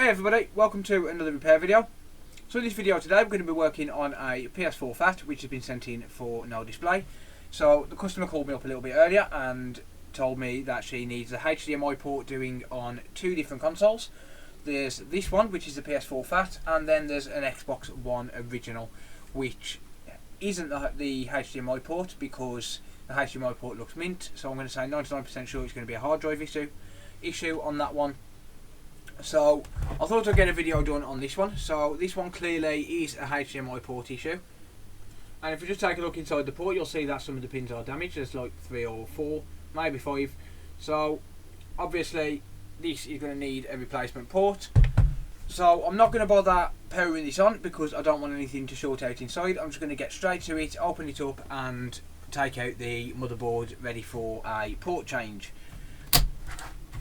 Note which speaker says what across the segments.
Speaker 1: Hey everybody, welcome to another repair video. So in this video today we're going to be working on a PS4 FAT which has been sent in for no display. So the customer called me up a little bit earlier and told me that she needs a HDMI port doing on two different consoles. There's this one which is the PS4 FAT, and then there's an Xbox One original which isn't the HDMI port because the HDMI port looks mint. So I'm going to say 99% sure it's going to be a hard drive issue on that one. So I thought I'd get a video done on this one. So this one clearly is a HDMI port issue, and if you just take a look inside the port, you'll see that some of the pins are damaged. There's like 3 or 4, maybe 5. So obviously this is going to need a replacement port. So I'm not going to bother powering this on because I don't want anything to short out inside. I'm just going to get straight to it, open it up and take out the motherboard ready for a port change.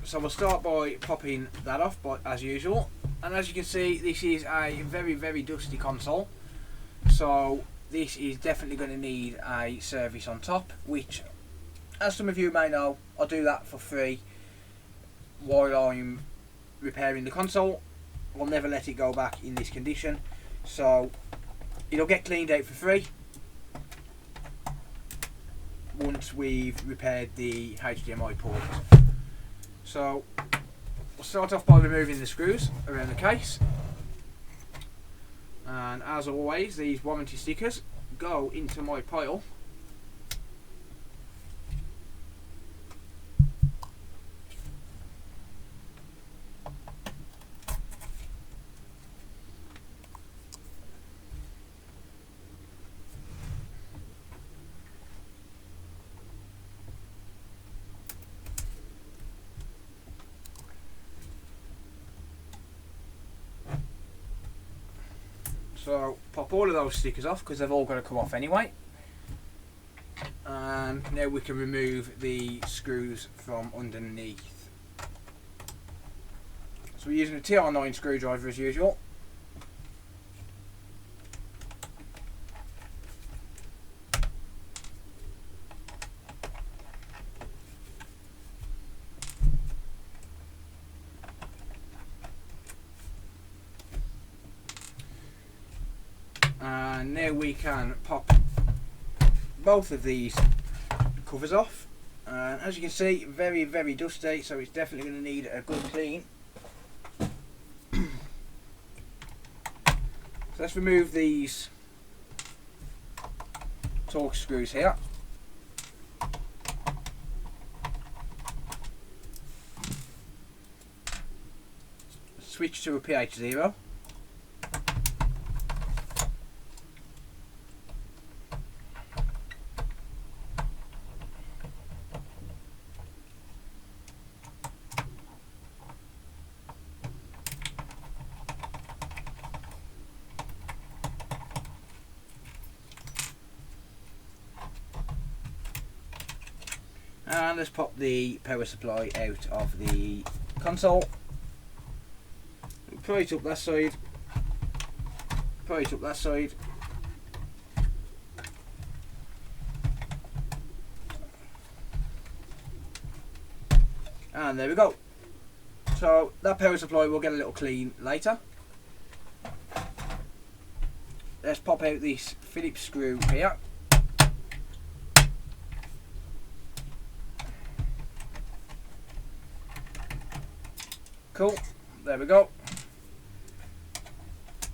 Speaker 1: So we'll start by popping that off, as usual. And as you can see, this is a very dusty console. So this is definitely going to need a service on top, which, as some of you may know, I'll do that for free while I'm repairing the console. I'll never let it go back in this condition. So it'll get cleaned out for free once we've repaired the HDMI port. So we'll start off by removing the screws around the case, and as always these warranty stickers go into my pile. So pop all of those stickers off because they've all got to come off anyway. And now we can remove the screws from underneath. So we're using a TR9 screwdriver as usual. And now we can pop both of these covers off, and as you can see, very dusty, so it's definitely going to need a good clean. So let's remove these Torx screws here. Switch to a pH 0. And let's pop the power supply out of the console. Put it up that side. Put it up that side. And there we go. So that power supply will get a little clean later. Let's pop out this Phillips screw here. Cool, there we go.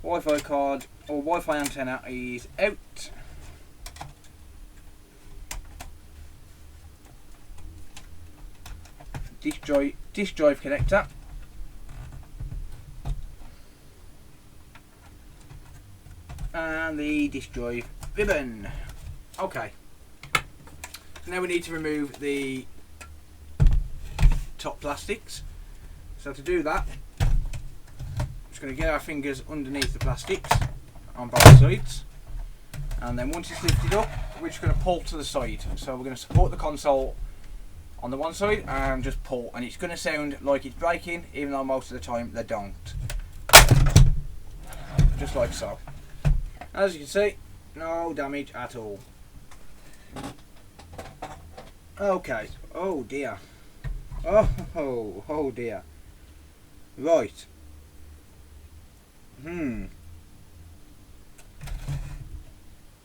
Speaker 1: Wi-Fi card or Wi-Fi antenna is out. Disk drive connector. And the disk drive ribbon. Okay. So now we need to remove the top plastics. So to do that, I'm just going to get our fingers underneath the plastics on both sides, and then once it's lifted up, we're just going to pull to the side. So we're going to support the console on the one side and just pull, and it's going to sound like it's breaking, even though most of the time they don't. Just like so. As you can see, no damage at all. Okay. Oh dear. Oh dear. Right.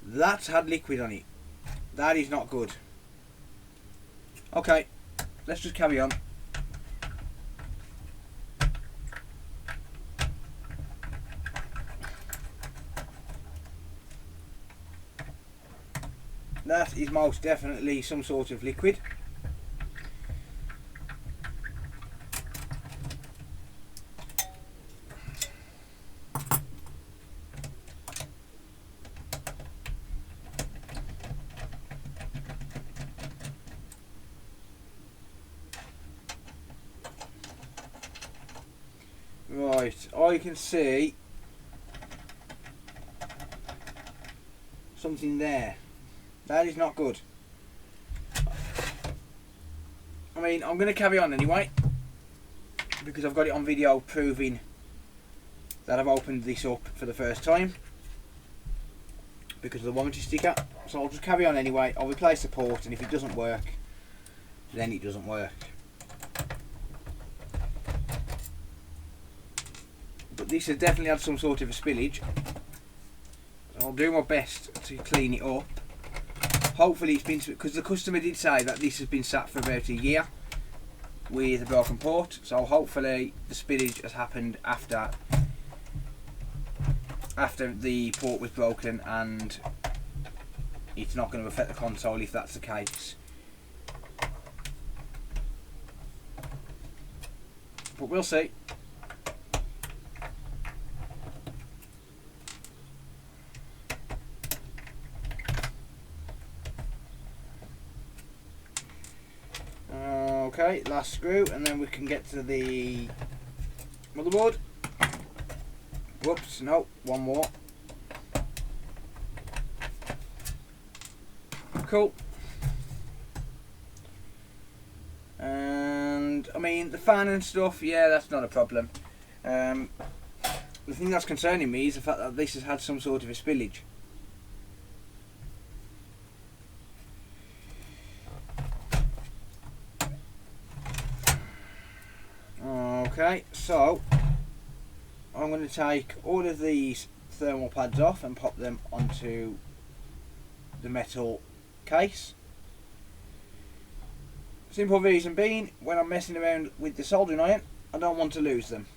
Speaker 1: That's had liquid on it. That is not good. Okay, let's just carry on. That is most definitely some sort of liquid. Right, I can see something there. That is not good. I mean, I'm going to carry on anyway, because I've got it on video proving that I've opened this up for the first time because of the warranty sticker. So I'll just carry on anyway. I'll replace the port, and if it doesn't work, then it doesn't work. But this has definitely had some sort of a spillage. So I'll do my best to clean it up. Hopefully it's been, because the customer did say that this has been sat for about a year with a broken port, so hopefully the spillage has happened after the port was broken, and it's not going to affect the console if that's the case. But we'll see. Okay, last screw, and then we can get to the motherboard. Whoops, no, one more. Cool. And I mean, the fan and stuff, yeah, that's not a problem. The thing that's concerning me is the fact that this has had some sort of a spillage. Okay, so I'm going to take all of these thermal pads off and pop them onto the metal case. Simple reason being, when I'm messing around with the soldering iron, I don't want to lose them.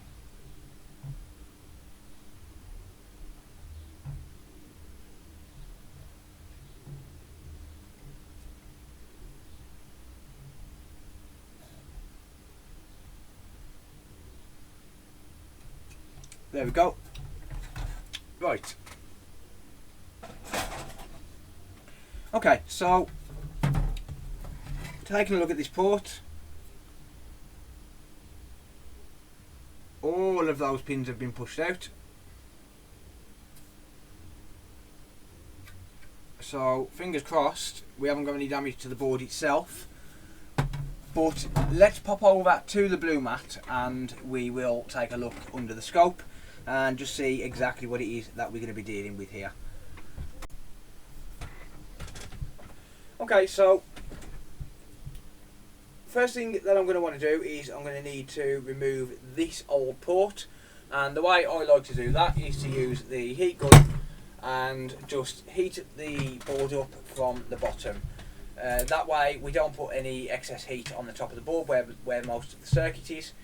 Speaker 1: There we go. Right. Okay, so taking a look at this port, all of those pins have been pushed out. So fingers crossed we haven't got any damage to the board itself. But let's pop over to the blue mat and we will take a look under the scope and just see exactly what it is that we're going to be dealing with here. Okay, so first thing that I'm going to want to do is I'm going to need to remove this old port, and the way I like to do that is to use the heat gun and just heat the board up from the bottom. That way we don't put any excess heat on the top of the board where most of the circuit is,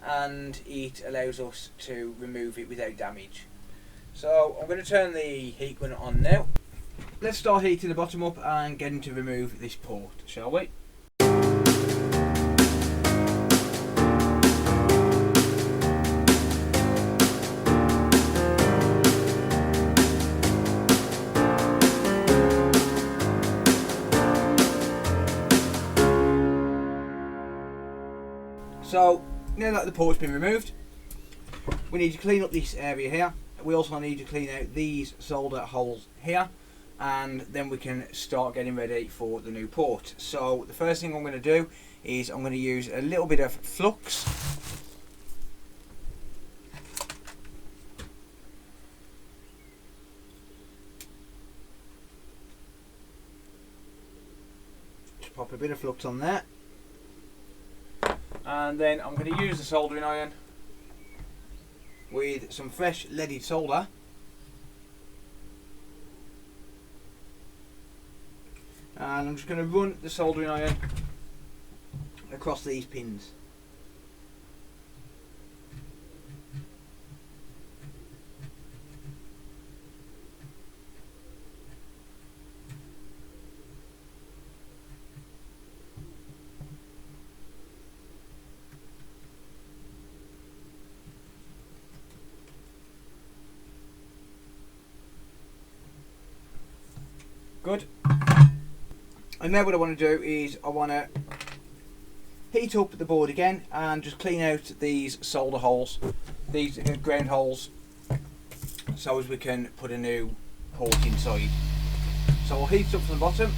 Speaker 1: and it allows us to remove it without damage. So I'm going to turn the heat gun on now. Let's start heating the bottom up and getting to remove this port, shall we? So now that the port's been removed, we need to clean up this area here. We also need to clean out these solder holes here, and then we can start getting ready for the new port. So the first thing I'm going to do is I'm going to use a little bit of flux. Just pop a bit of flux on there. And then I'm going to use the soldering iron with some fresh leaded solder. And I'm just going to run the soldering iron across these pins. Good. And now what I want to do is I want to heat up the board again and just clean out these solder holes, these ground holes, so as we can put a new port inside. So I'll heat it up from the bottom.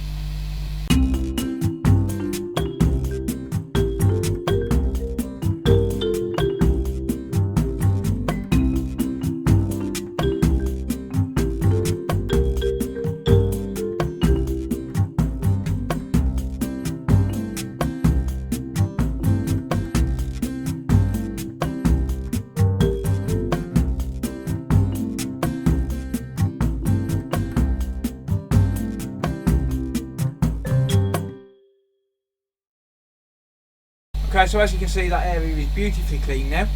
Speaker 1: Okay, so as you can see, that area is beautifully clean now.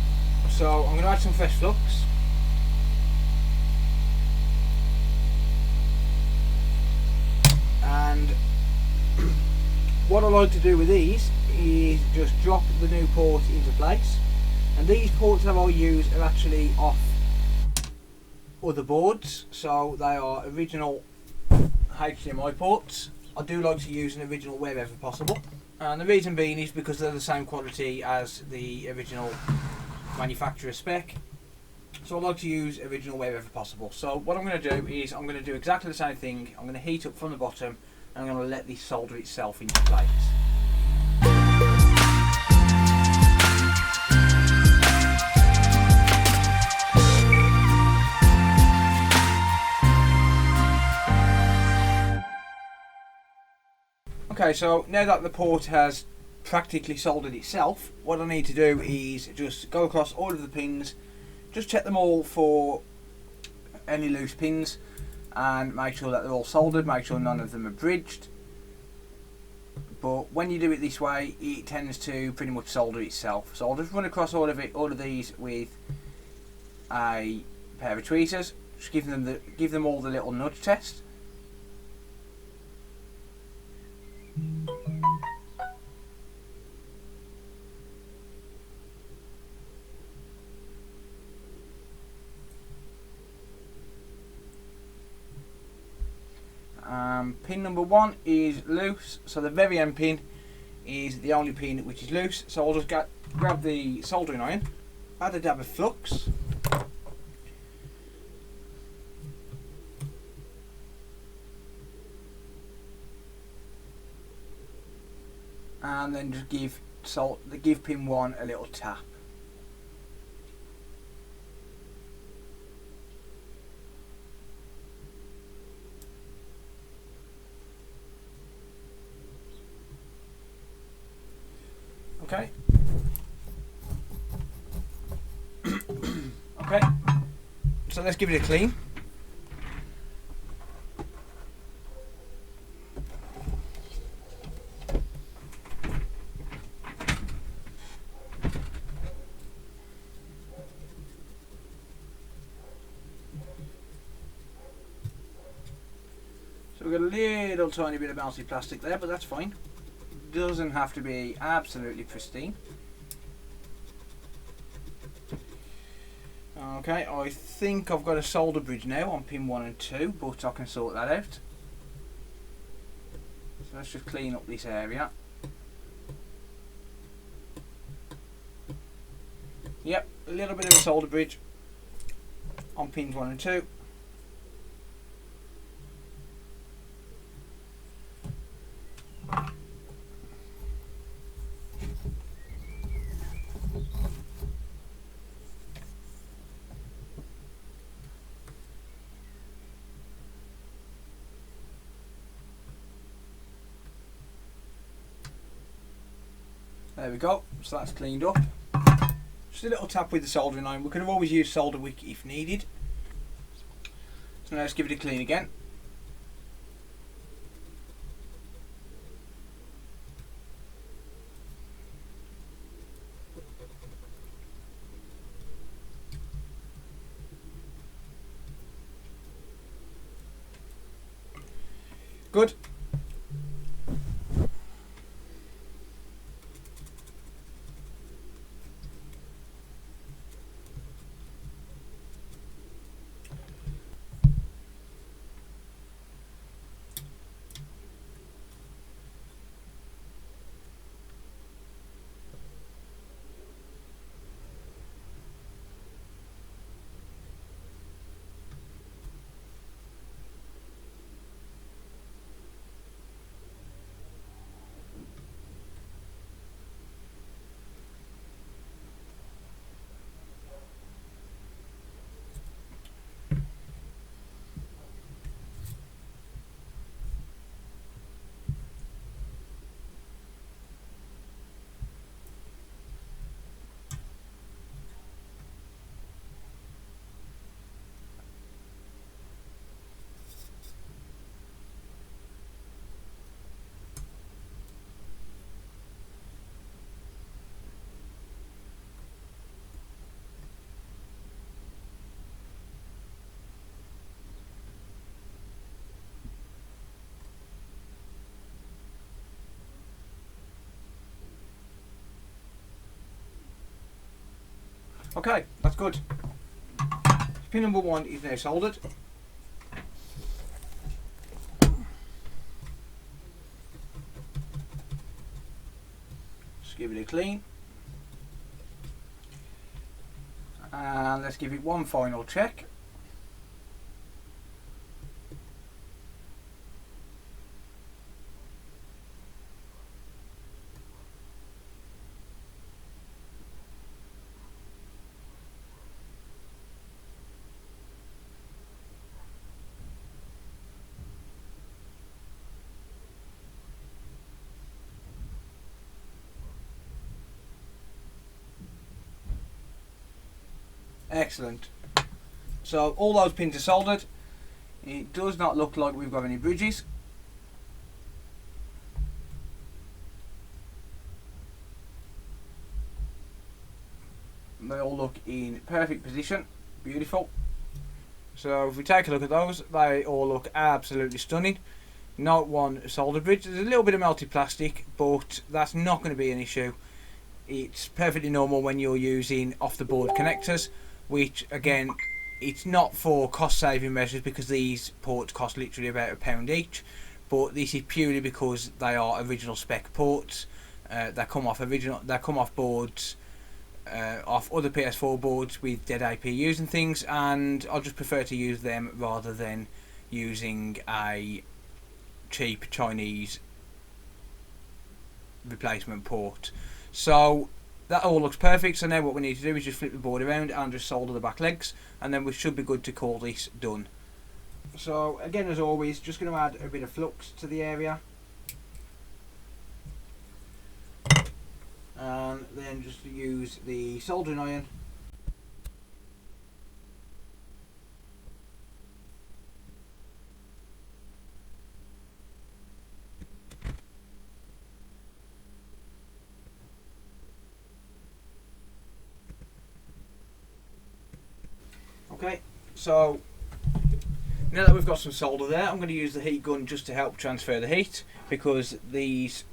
Speaker 1: So I'm going to add some fresh flux. And what I like to do with these is just drop the new port into place. And these ports that I'll use are actually off other boards, so they are original HDMI ports. I do like to use an original wherever possible. And the reason being is because they're the same quality as the original manufacturer spec. So I like to use original wherever possible. So what I'm going to do is I'm going to do exactly the same thing. I'm going to heat up from the bottom and I'm going to let this solder itself into place. Okay, so now that the port has practically soldered itself, what I need to do is just go across all of the pins, just check them all for any loose pins and make sure that they're all soldered, make sure none of them are bridged. But when you do it this way, it tends to pretty much solder itself. So I'll just run across all of these with a pair of tweezers, just give them all the little nudge test. Pin number 1 is loose, so the very end pin is the only pin which is loose. So I'll just grab the soldering iron, add a dab of flux, and then just give pin 1 a little tap. Okay. Okay. So let's give it a clean. So we've got a little tiny bit of bouncy plastic there, but that's fine. Doesn't have to be absolutely pristine. Okay, I think I've got a solder bridge now on pin 1 and 2, but I can sort that out. So let's just clean up this area. Yep, a little bit of a solder bridge on pins 1 and 2. There we go, so that's cleaned up. Just a little tap with the soldering iron. We could have always used solder wick if needed. So now let's give it a clean again. Good. Okay, that's good. Pin number 1 is now soldered. Just give it a clean. And let's give it one final check. Excellent. So all those pins are soldered. It does not look like we've got any bridges. They all look in perfect position. Beautiful. So if we take a look at those, they all look absolutely stunning. Not one solder bridge. There's a little bit of melted plastic, but that's not going to be an issue. It's perfectly normal when you're using off the board connectors, which again, it's not for cost saving measures because these ports cost literally about £1 each, but this is purely because they are original spec ports. They come off boards, off other PS4 boards with dead APUs and things, and I just prefer to use them rather than using a cheap Chinese replacement port. So that all looks perfect. So now what we need to do is just flip the board around and just solder the back legs, and then we should be good to call this done. So again, as always, just going to add a bit of flux to the area, and then just use the soldering iron Okay, so now that we've got some solder there, I'm going to use the heat gun just to help transfer the heat, because these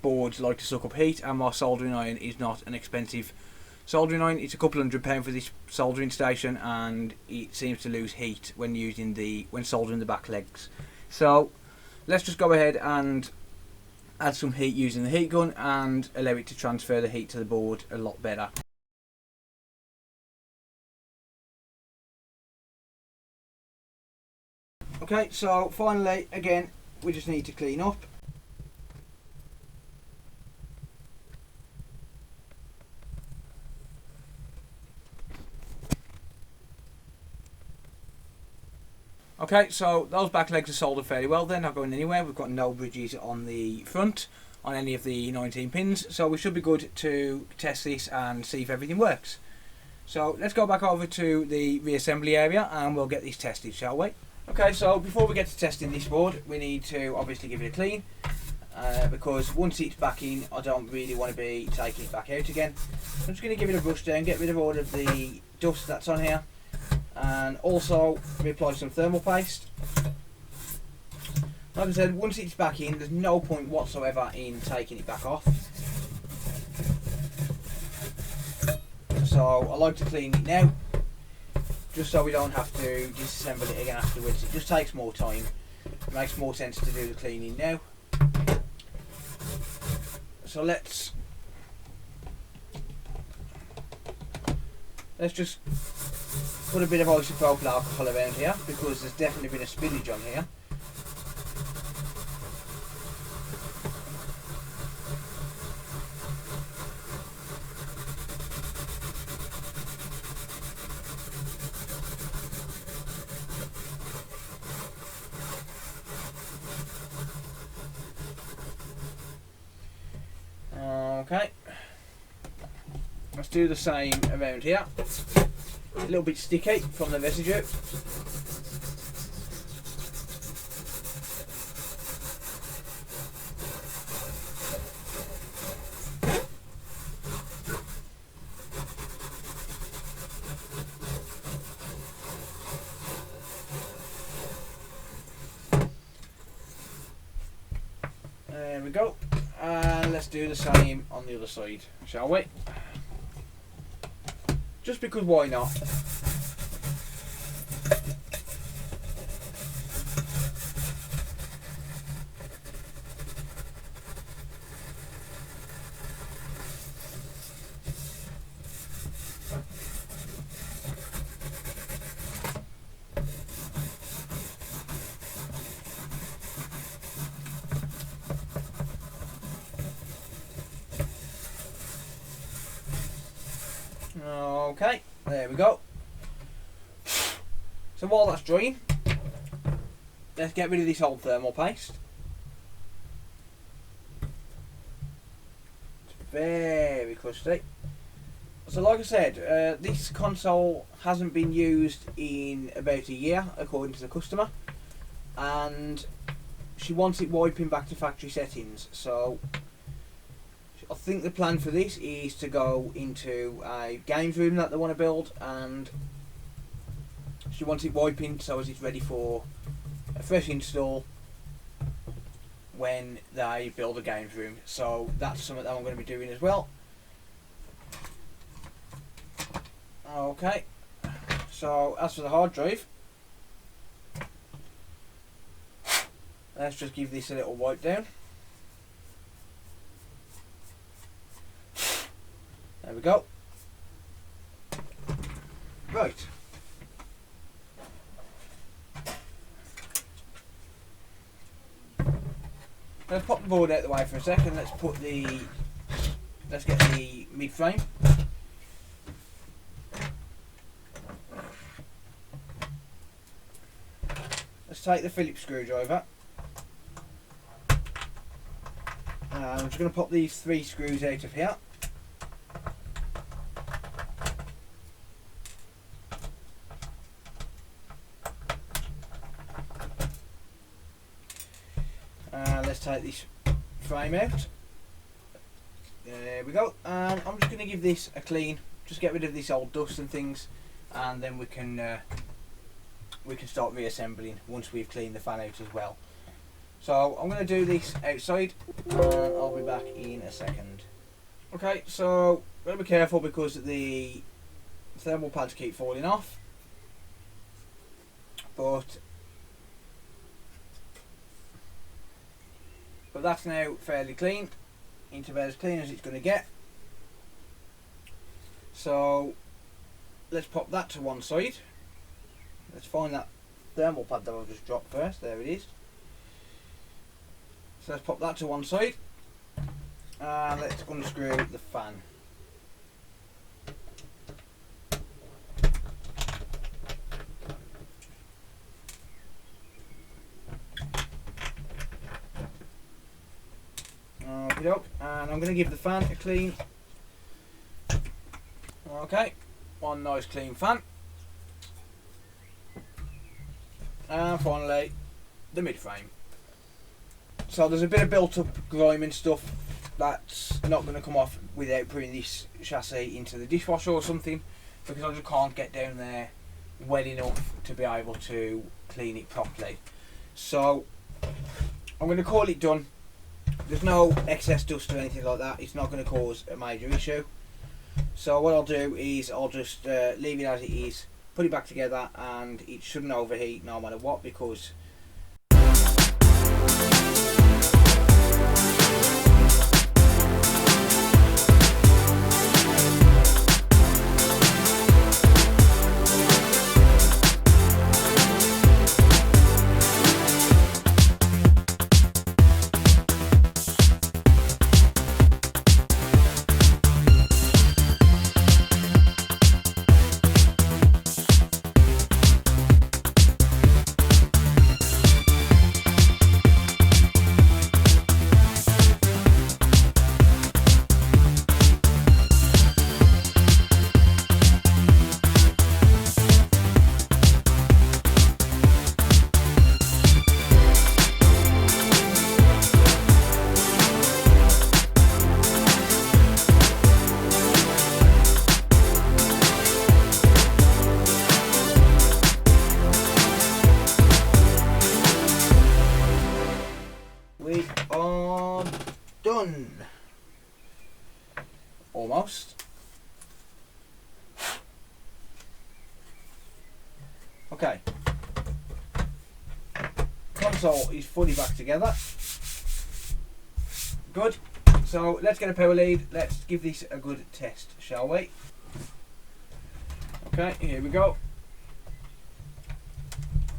Speaker 1: boards like to suck up heat, and my soldering iron is not an expensive soldering iron. It's a couple £100 for this soldering station, and it seems to lose heat when soldering the back legs. So let's just go ahead and add some heat using the heat gun and allow it to transfer the heat to the board a lot better. Okay, so finally, again, we just need to clean up. Okay, so those back legs are soldered fairly well. They're not going anywhere. We've got no bridges on the front. on any of the 19 pins, so we should be good to test this and see if everything works. So let's go back over to the reassembly area and we'll get this tested, shall we? Okay, so before we get to testing this board, we need to obviously give it a clean, because once it's back in, I don't really want to be taking it back out again. I'm just going to give it a brush down, get rid of all of the dust that's on here, and also reapply some thermal paste. Like I said, once it's back in, there's no point whatsoever in taking it back off. So I like to clean it now, just so we don't have to disassemble it again afterwards. It just takes more time. It makes more sense to do the cleaning now. So let's just put a bit of isopropyl alcohol around here, because there's definitely been a spillage on here. Okay, let's do the same around here. A little bit sticky from the residue. There we go. And let's do the same on the other side, shall we? Just because why not? Okay, there we go. So while that's drying, let's get rid of this old thermal paste. It's very crusty. So like I said, this console hasn't been used in about a year, according to the customer, and she wants it wiping back to factory settings. So I think the plan for this is to go into a games room that they want to build, and she wants it wiping so as it's ready for a fresh install when they build a games room. So that's something that I'm going to be doing as well. Okay, so as for the hard drive, let's just give this a little wipe down. There we go. Right. Let's pop the board out of the way for a second. Let's get the mid frame. Let's take the Phillips screwdriver. I'm just going to pop these 3 screws out of here. Let's take this frame out. There we go. And I'm just going to give this a clean, just get rid of this old dust and things, and then we can start reassembling once we've cleaned the fan out as well. So I'm going to do this outside, and I'll be back in a second. Okay, so got to be careful because the thermal pads keep falling off, but that's now fairly clean, into about as clean as it's going to get. So let's pop that to one side. Let's find that thermal pad that I've just dropped first. There it is. So let's pop that to one side, and let's unscrew the fan. Okey-doke. And I'm going to give the fan a clean. Okay, one nice clean fan. And finally, the mid frame. So there's a bit of built up grime and stuff that's not going to come off without putting this chassis into the dishwasher or something, because I just can't get down there well enough to be able to clean it properly. So I'm going to call it done. There's no excess dust or anything like that. It's not going to cause a major issue. So what I'll do is I'll just leave it as it is, put it back together, and it shouldn't overheat no matter what, because we are done. Almost. Okay. Console is fully back together. Good. So let's get a power lead. Let's give this a good test, shall we? Okay, here we go.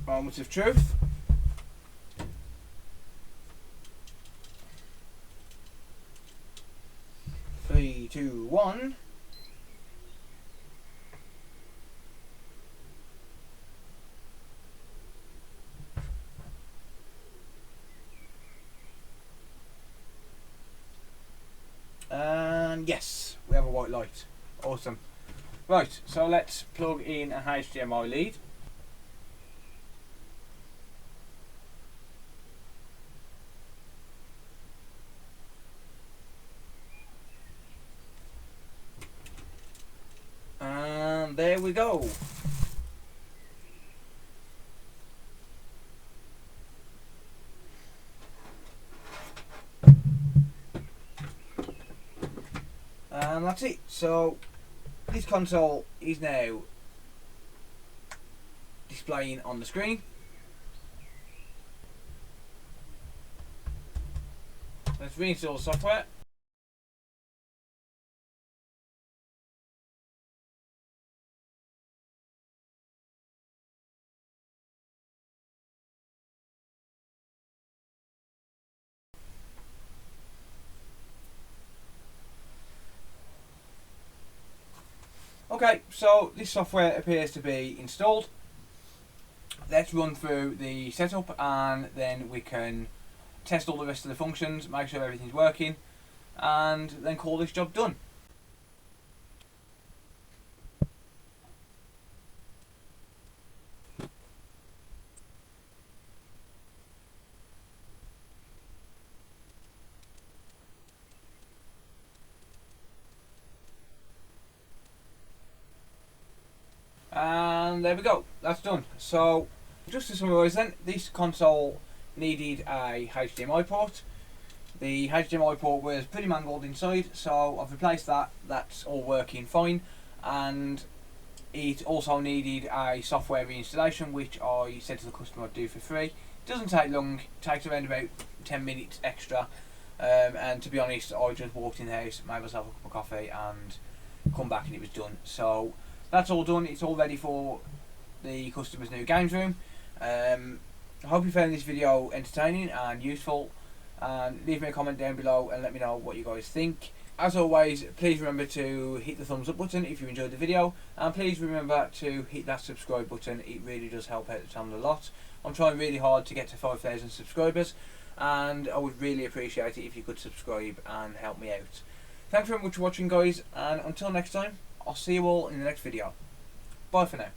Speaker 1: Moments of truth. 3, 2, 1. And yes, we have a white light. Awesome. Right, so let's plug in a HDMI lead. And there we go. And that's it. So this console is now displaying on the screen. Let's reinstall the software. Okay, so this software appears to be installed. Let's run through the setup and then we can test all the rest of the functions, make sure everything's working, and then call this job done. And there we go, that's done. So just to summarise then, this console needed a HDMI port. The HDMI port was pretty mangled inside, so I've replaced that. That's all working fine. And it also needed a software reinstallation, which I said to the customer I'd do for free. It doesn't take long, it takes around about 10 minutes extra. And to be honest, I just walked in the house, made myself a cup of coffee and come back and it was done. So that's all done, it's all ready for the customer's new games room. I hope you found this video entertaining and useful, and leave me a comment down below and let me know what you guys think. As always, please remember to hit the thumbs up button if you enjoyed the video, and please remember to hit that subscribe button. It really does help out the channel a lot. I'm trying really hard to get to 5,000 subscribers, and I would really appreciate it if you could subscribe and help me out. Thanks very much for watching, guys, and until next time, I'll see you all in the next video. Bye for now.